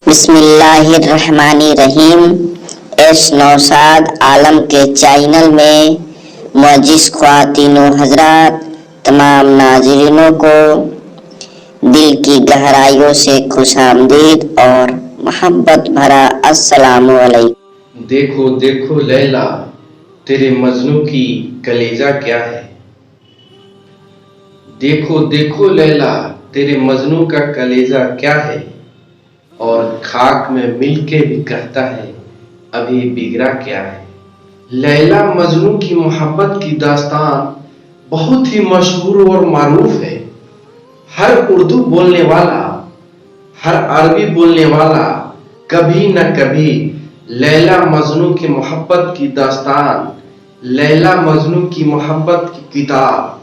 बिस्मिल्लाहिर्रहमानिर्रहीम। एस नौशाद आलम के चैनल में मुअज़्ज़िज़ ख्वातीनो हज़रात, तमाम नाज़रीनों को दिल की गहराइयों से खुशामदीद और मोहब्बत भरा अस्सलामु अलैकुम। देखो देखो लैला, तेरे मजनू की कलेजा क्या है। देखो देखो लैला, तेरे मजनू का कलेजा क्या है। और खाक में मिलके भी कहता है अभी बिगड़ा क्या है। लैला मजनू की मोहब्बत की दास्तान बहुत ही मशहूर और मारूफ है। हर उर्दू बोलने वाला, हर अरबी बोलने वाला कभी न कभी लैला मजनू की मोहब्बत की दास्तान, लैला मजनू की मोहब्बत की किताब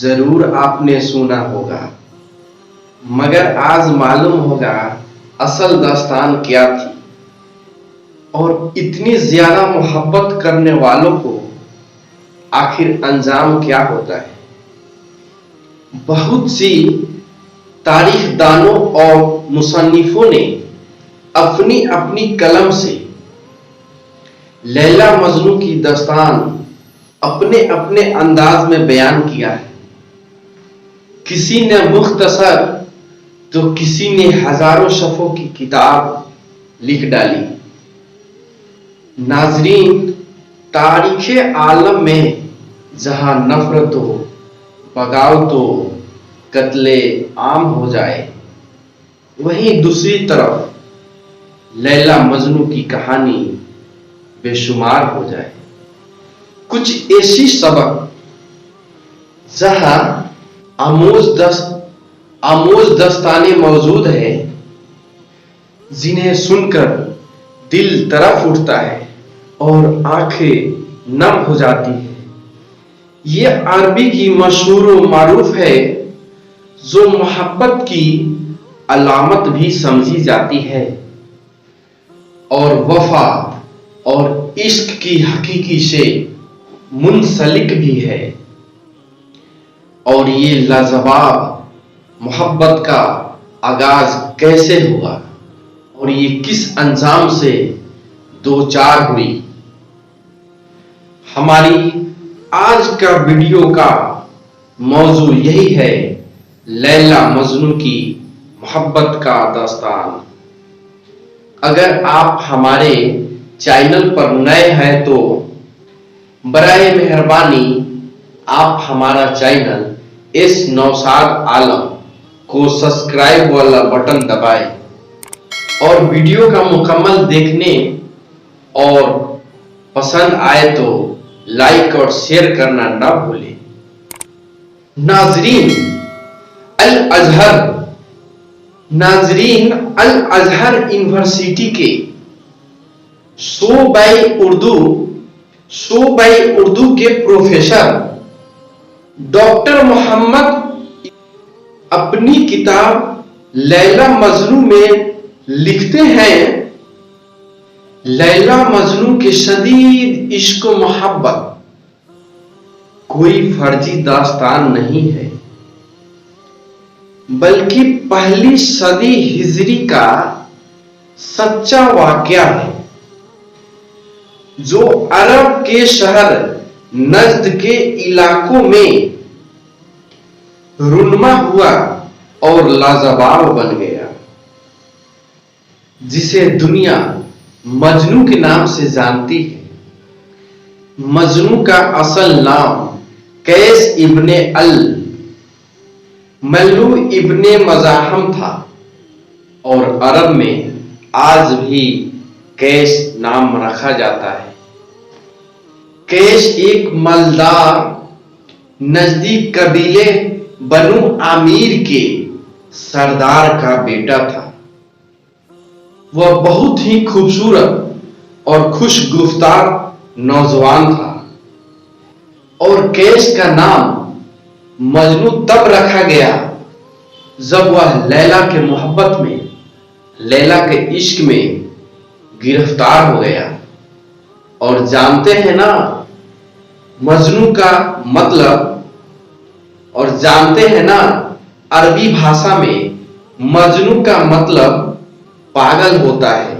जरूर आपने सुना होगा। मगर आज मालूम होगा असल दास्तान क्या थी और इतनी ज्यादा मोहब्बत करने वालों को आखिर अंजाम क्या होता है। बहुत सी तारीखदानों और मुसन्निफों ने अपनी अपनी कलम से लैला मजनू की दास्तान अपने अपने अंदाज में बयान किया है। किसी ने मुख्तसर तो किसी ने हजारों सफ़ों की किताब लिख डाली। नाजरीन, तारीखे आलम में जहां नफरत हो, बगावत हो, कत्ले आम हो जाए, वहीं दूसरी तरफ लैला मजनू की कहानी बेशुमार हो जाए। कुछ ऐसी सबक जहां आमोज दस्ताने मौजूद है जिन्हें सुनकर दिल तरफ उठता है और आंखें नम हो जाती है। ये अरबी की मशहूर व मारूफ है जो मोहब्बत की अलामत भी समझी जाती है और वफा और इश्क की हकीकी से मुंसलिक भी है। और ये लाजवाब मोहब्बत का आगाज कैसे हुआ और ये किस अंजाम से दो चार हुई। हमारी आज का वीडियो का मौजू यही है, लैला मजनू की मोहब्बत का दास्तान। अगर आप हमारे चैनल पर नए हैं तो बराए मेहरबानी आप हमारा चैनल एस नौशाद आलम को सब्सक्राइब वाला बटन दबाएं और वीडियो का मुकम्मल देखने और पसंद आए तो लाइक और शेयर करना ना भूलें। नाजरीन अल अजहर यूनिवर्सिटी के शोबाई उर्दू के प्रोफेसर डॉक्टर मोहम्मद अपनी किताब लैला मजनू में लिखते हैं, लैला मजनू के शदीद इश्क मोहब्बत कोई फर्जी दास्तान नहीं है, बल्कि पहली सदी हिजरी का सच्चा वाकया है जो अरब के शहर नज्द के इलाकों में रुनमा हुआ और लाजवाब बन गया, जिसे दुनिया मजनू के नाम से जानती है। मजनू का असल नाम कैस इब्ने अल मल्लू इब्ने मज़ाहम था और अरब में आज भी कैस नाम रखा जाता है। कैस एक मालदार नजदीक कबीले बनु आमिर के सरदार का बेटा था। वह बहुत ही खूबसूरत और खुशगुफ्तार नौजवान था और कैस का नाम मजनू तब रखा गया जब वह लैला के मोहब्बत में, लैला के इश्क में गिरफ्तार हो गया। और जानते हैं ना मजनू का मतलब, और जानते हैं ना अरबी भाषा में मजनू का मतलब पागल होता है,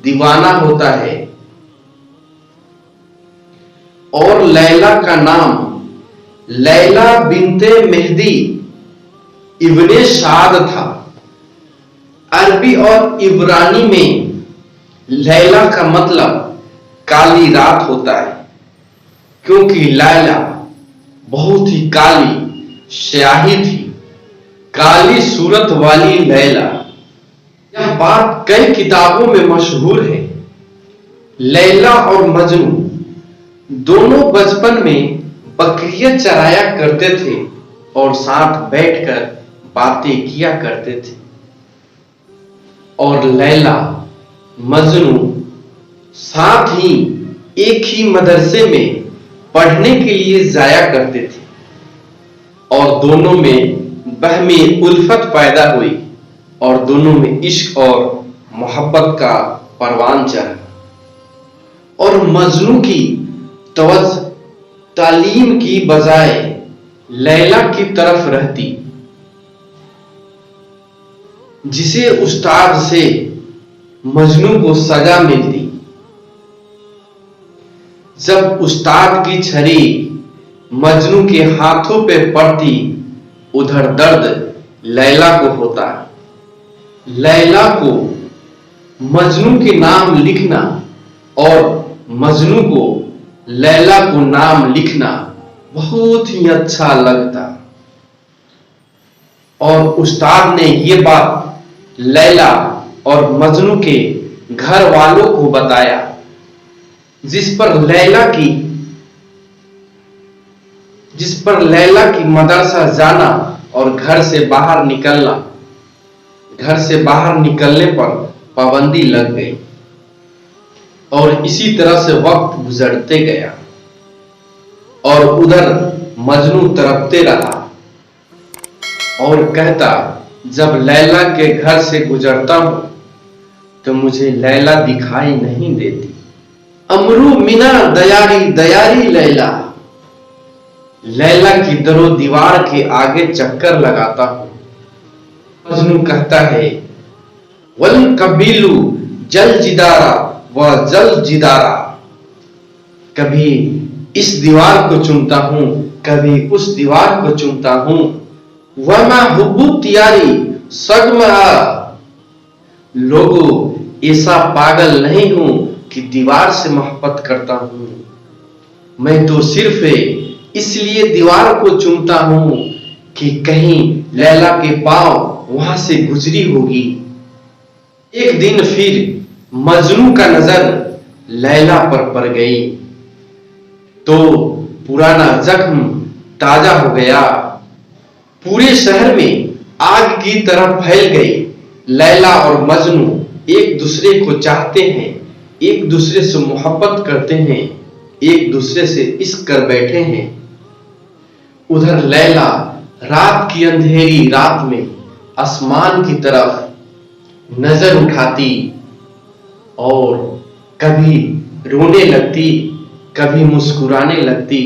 दीवाना होता है। और लैला का नाम लैला बिनते मेहदी इब्ने साद था। अरबी और इब्रानी में लैला का मतलब काली रात होता है, क्योंकि लैला बहुत ही काली स्याही थी, काली सूरत वाली लैला। यह बात कई किताबों में मशहूर है। लैला और मजनू दोनों बचपन में बकरियां चराया करते थे और साथ बैठकर बातें किया करते थे। और लैला मजनू साथ ही एक ही मदरसे में पढ़ने के लिए जाया करते थे और दोनों में बहमी उल्फत पैदा हुई और दोनों में इश्क और मोहब्बत का परवान चढ़ा। और मजनू की तवज्जो तालीम की बजाय लैला की तरफ रहती, जिसे उस्ताद से मजनू को सजा मिलती। जब उस्ताद की छड़ी मजनू के हाथों पे पड़ती, उधर दर्द लैला को होता। लैला को मजनू के नाम लिखना और मजनू को लैला को नाम लिखना बहुत ही अच्छा लगता। और उस्ताद ने ये बात लैला और मजनू के घर वालों को बताया, जिस पर लैला की मदरसा जाना और घर से बाहर निकलने पर पाबंदी लग गई। और इसी तरह से वक्त गुजरते गया और उधर मजनू तड़पते रहा और कहता, जब लैला के घर से गुजरता हूं तो मुझे लैला दिखाई नहीं देती। अमरू मिना दयारी दयारी लैला, लैला की दरो दीवार के आगे चक्कर लगाता हूं। मजनू कहता है, वल कबीलू जल जिदारा व जल जिदारा, कभी इस दीवार को चुनता हूं, कभी उस दीवार को चुनता हूं। वमा हुब्बु तियारी सगमा, लोगों ऐसा पागल नहीं हूं कि दीवार से मोहब्बत करता हूं। मैं तो सिर्फ इसलिए दीवार को चुनता हूं कि कहीं लैला के पांव वहां से गुजरी होगी। एक दिन फिर मजनू का नजर लैला पर पड़ गई तो पुराना जख्म ताजा हो गया। पूरे शहर में आग की तरह फैल गई। लैला और मजनू एक दूसरे को चाहते हैं, एक दूसरे से मोहब्बत करते हैं, एक दूसरे से इश्क कर बैठे हैं। उधर लैला रात की अंधेरी रात में आसमान की तरफ नजर उठाती और कभी रोने लगती, कभी मुस्कुराने लगती।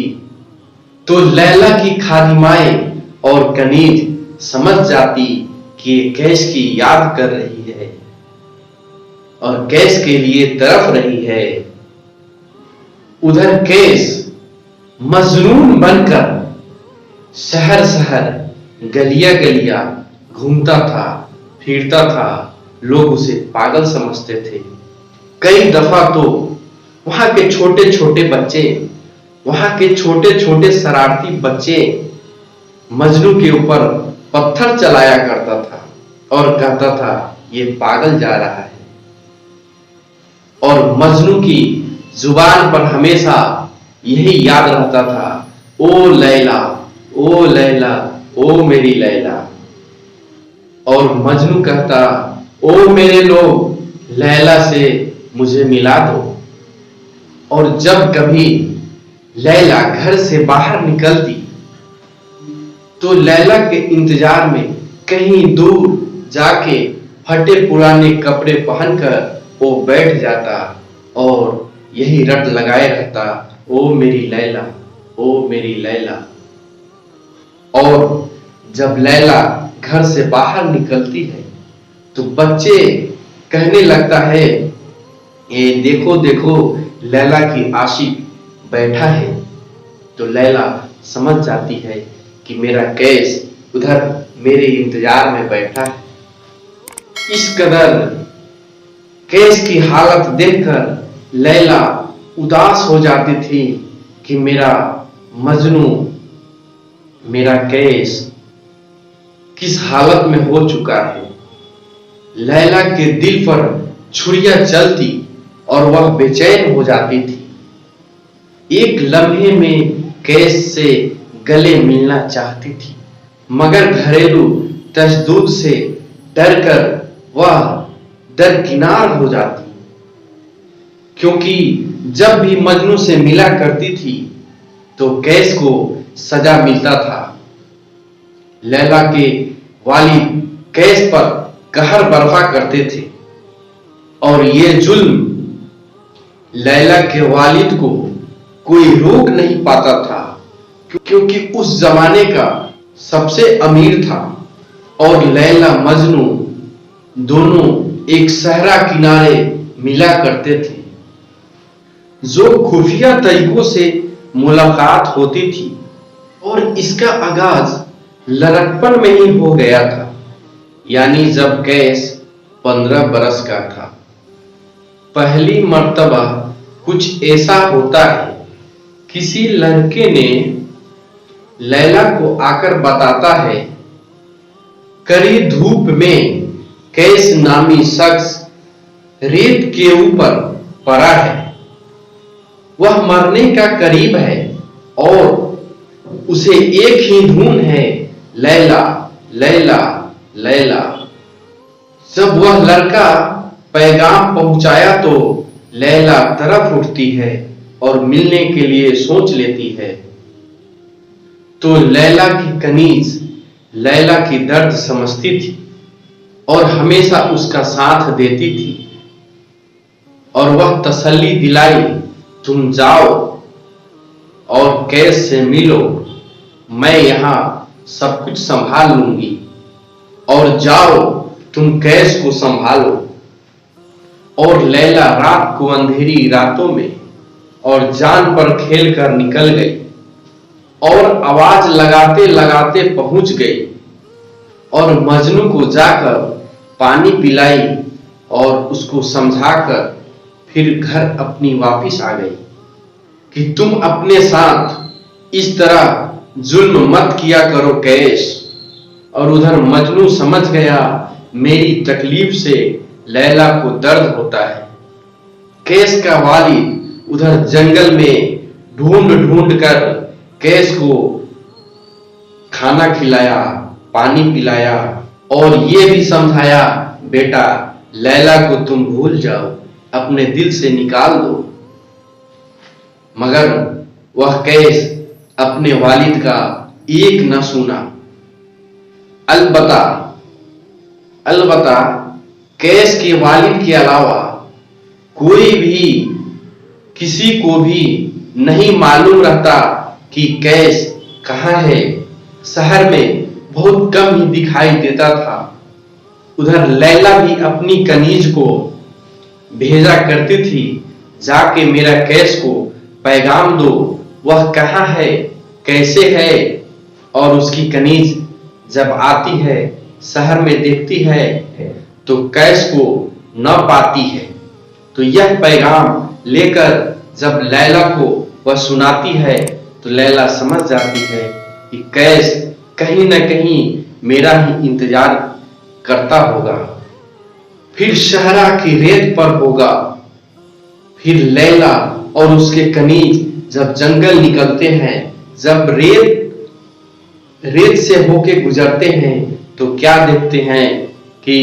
तो लैला की खादिमाएं और कनीज समझ जाती कि ये कैश की याद कर रही है और कैश के लिए तरफ रही है। उधर कैश मजनून बनकर शहर शहर गलियां गलियां घूमता था, फिरता था। लोग उसे पागल समझते थे। कई दफा तो वहां के छोटे छोटे बच्चे, वहां के छोटे छोटे शरारती बच्चे मजनू के ऊपर पत्थर चलाया करता था और कहता था, ये पागल जा रहा है। और मजनू की जुबान पर हमेशा यही याद रहता था, ओ लैला, ओ लैला, ओ मेरी लैला। और मजनू कहता, ओ मेरे लोग, लैला से मुझे मिला दो। और जब कभी लैला घर से बाहर निकलती तो लैला के इंतजार में कहीं दूर जाके फटे पुराने कपड़े पहनकर वो बैठ जाता और यही रट लगाए रहता, ओ मेरी लैला, ओ मेरी लैला। और जब लैला घर से बाहर निकलती है तो बच्चे कहने लगता है, ये देखो देखो लैला की आशिक बैठा है। तो लैला समझ जाती है कि मेरा कैस उधर मेरे इंतजार में बैठा है। इस कदर कैस की हालत देखकर लैला उदास हो जाती थी कि मेरा मजनू, मेरा कैस किस हालत में हो चुका है। लैला के दिल पर छुरियां चलती और वह बेचैन हो जाती थी। एक लम्हे में कैस से गले मिलना चाहती थी, मगर घरेलू तशद्दुद से डरकर वह दरकिनार हो जाती, क्योंकि जब भी मजनू से मिला करती थी तो कैस को सजा मिलता था। लैला के वालिद कैस पर कहर बरपा करते थे और ये जुल्म लैला के वालिद को कोई रोक नहीं पाता था, क्योंकि उस जमाने का सबसे अमीर था और लैला मजनू दोनों एक सहरा किनारे मिला करते थे। जो खुफिया तरीकों से मुलाकात होती थी और इसका आगाज लड़कपन में ही हो गया था, यानी जब कैस 15 बरस का था। पहली मर्तबा कुछ ऐसा होता है, किसी लड़के ने लैला को आकर बताता है, कड़ी धूप में कैस नामी शख्स रेत के ऊपर पड़ा है, वह मरने का करीब है और उसे एक ही धुन है, लैला लैला लैला। जब वह लड़का पैगाम पहुंचाया तो लैला तरफ उठती है और मिलने के लिए सोच लेती है। तो लैला की कनीज लैला की दर्द समझती थी और हमेशा उसका साथ देती थी और वह तसल्ली दिलाई, तुम जाओ और कैस से मिलो, मैं यहां सब कुछ संभाल लूंगी, और जाओ तुम कैस को संभालो। और लैला रात को अंधेरी रातों में और जान पर खेल कर निकल गई और आवाज लगाते लगाते पहुंच गई और मजनू को जाकर पानी पिलाई और उसको समझाकर फिर घर अपनी वापिस आ गई कि तुम अपने साथ इस तरह जुल्म मत किया करो कैस। और उधर मजनू समझ गया मेरी तकलीफ से लैला को दर्द होता है। कैस का वालिद उधर जंगल में ढूंढ ढूंढ कर कैस को खाना खिलाया, पानी पिलाया और ये भी समझाया, बेटा लैला को तुम भूल जाओ, अपने दिल से निकाल दो। मगर वह कैस अपने वालिद का एक न सुना। अलबत्ता कैस के वालिद के अलावा कोई भी किसी को भी नहीं मालूम रहता कि कैस कहाँ है। शहर में बहुत कम ही दिखाई देता था। उधर लैला भी अपनी कनीज को भेजा करती थी, जाके मेरा कैस को पैगाम दो, वह कहाँ है, कैसे है। और उसकी कनीज जब आती है, शहर में देखती है तो कैस को न पाती है। तो यह पैगाम लेकर जब लैला को वह सुनाती है तो लैला समझ जाती है कि कैस कहीं न कहीं मेरा ही इंतजार करता होगा, फिर शहरा की रेत पर होगा। फिर लैला और उसके कनीज जब जंगल निकलते हैं, जब रेत से होके गुजरते हैं तो क्या देखते हैं कि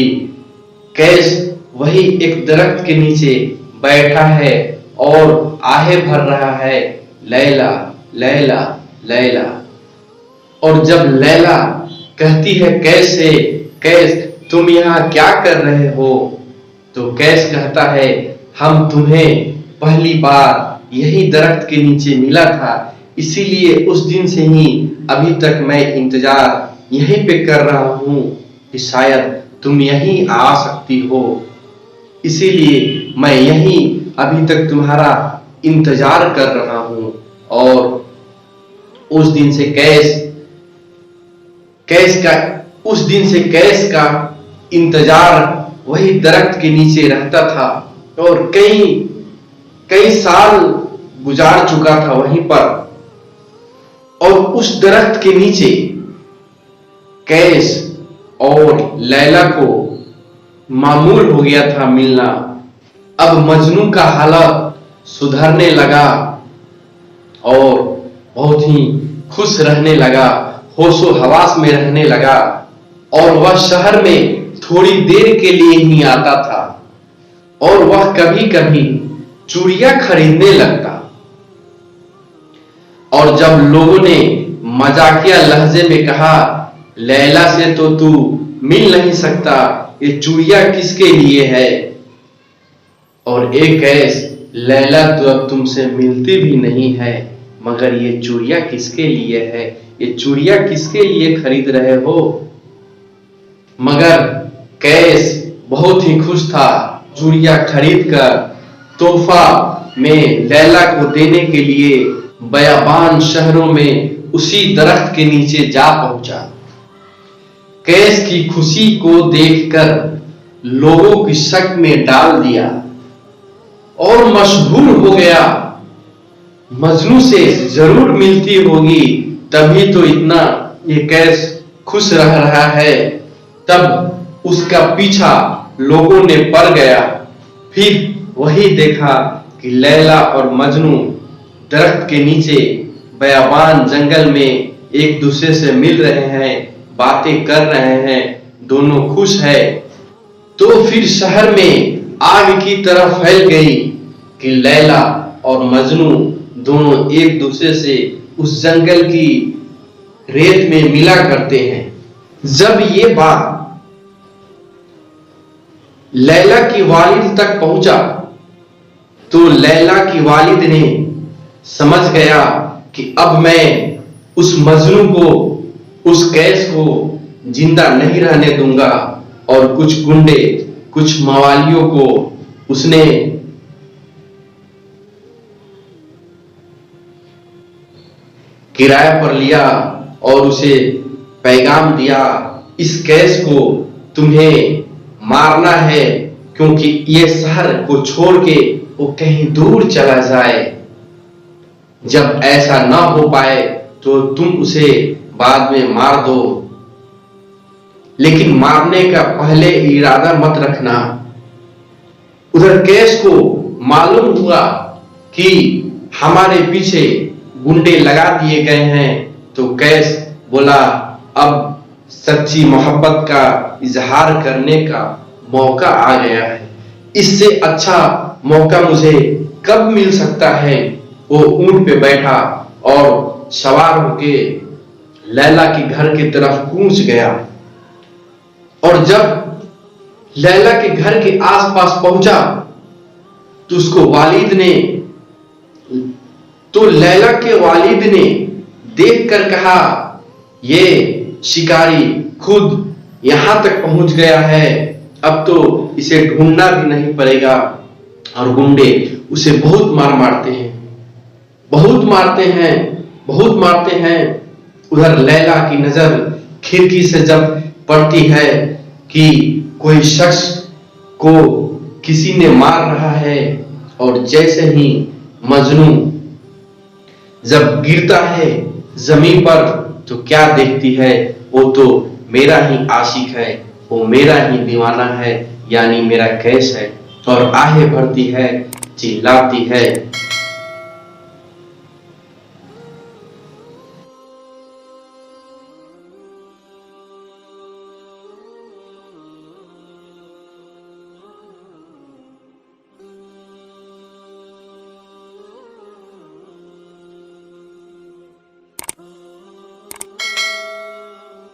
कैस वही एक दरख्त के नीचे बैठा है और आहे भर रहा है, लैला लैला लैला। और जब लैला कहती है कैस से, कैस तुम यहाँ क्या कर रहे हो, तो कैस कहता है हम तुम्हें पहली बार यही दरख्त के नीचे मिला था, इसीलिए उस दिन से ही अभी तक मैं इंतजार यहीं पे कर रहा हूं कि शायद तुम यहीं आ सकती हो। इसीलिए मैं यहीं अभी तक तुम्हारा इंतजार कर रहा हूं। और उस दिन से कैस का इंतजार वही दरख्त के नीचे रहता था और कई साल गुजार चुका था वहीं पर। और उस दरख्त के नीचे कैस और लैला को मामूल हो गया था मिलना। अब मजनू का हालत सुधरने लगा और बहुत ही खुश रहने लगा, होशो हवास में रहने लगा। और वह शहर में थोड़ी देर के लिए ही आता था और वह कभी कभी चूड़ियां खरीदने लगता। और जब लोगों ने मजाकिया लहजे में कहा, लैला से तो तू मिल नहीं सकता, ये चूड़ियां किसके लिए है? और एक कैस, लैला तो अब तुमसे मिलती भी नहीं है, मगर ये चूड़ियां किसके लिए है? ये चूड़ियां किसके लिए खरीद रहे हो? मगर कैस बहुत ही खुश था। चूड़ियां खरीदकर तोहफा में लैला को देने के लिए बयाबान शहरों में उसी दरख्त के नीचे जा पहुंचा। कैस की खुशी को देखकर लोगों की शक में डाल दिया और मशहूर हो गया। मजनू से जरूर मिलती होगी, तभी तो इतना ये कैस खुश रह रहा है। तब उसका पीछा लोगों ने पड़ गया। फिर वही देखा कि लैला और मजनू दरख्त के नीचे बयाबान जंगल में एक दूसरे से मिल रहे हैं, बातें कर रहे हैं, दोनों खुश है। तो फिर शहर में आग की तरह फैल गई कि लैला और मजनू दोनों एक दूसरे से उस जंगल की रेत में मिला करते हैं। जब ये बात लैला की वालिद तक पहुंचा तो लैला की वालिद ने समझ गया कि अब मैं उस मजनू को, उस कैस को जिंदा नहीं रहने दूंगा। और कुछ गुंडे, कुछ मवालियों को उसने किराए पर लिया और उसे पैगाम दिया, इस कैस को तुम्हें मारना है, क्योंकि ये शहर को छोड़ के वो कहीं दूर चला जाए। जब ऐसा ना हो पाए तो तुम उसे बाद में मार दो, लेकिन मारने का पहले इरादा मत रखना। उधर कैस को मालूम हुआ कि हमारे पीछे गुंडे लगा दिए गए हैं, तो कैस बोला, अब सच्ची मोहब्बत का इजहार करने का मौका आ गया है। इससे अच्छा मौका मुझे कब मिल सकता है? वो ऊंट पे बैठा और सवार होके लैला के घर की तरफ कूच गया। और जब लैला के घर के आसपास पहुंचा तो लैला के वालिद ने देखकर कहा, ये शिकारी खुद यहां तक पहुंच गया है, अब तो इसे ढूंढना भी नहीं पड़ेगा। और गुंडे उसे बहुत मारते हैं। उधर लैला की नजर खिड़की से जब पड़ती है कि कोई शख्स को किसी ने मार रहा है, और जैसे ही मजनू जब गिरता है जमीन पर तो क्या देखती है? वो तो मेरा ही आशिक है, वो मेरा ही दीवाना है, यानी मेरा कैस है। और आहें भरती है, चिल्लाती है,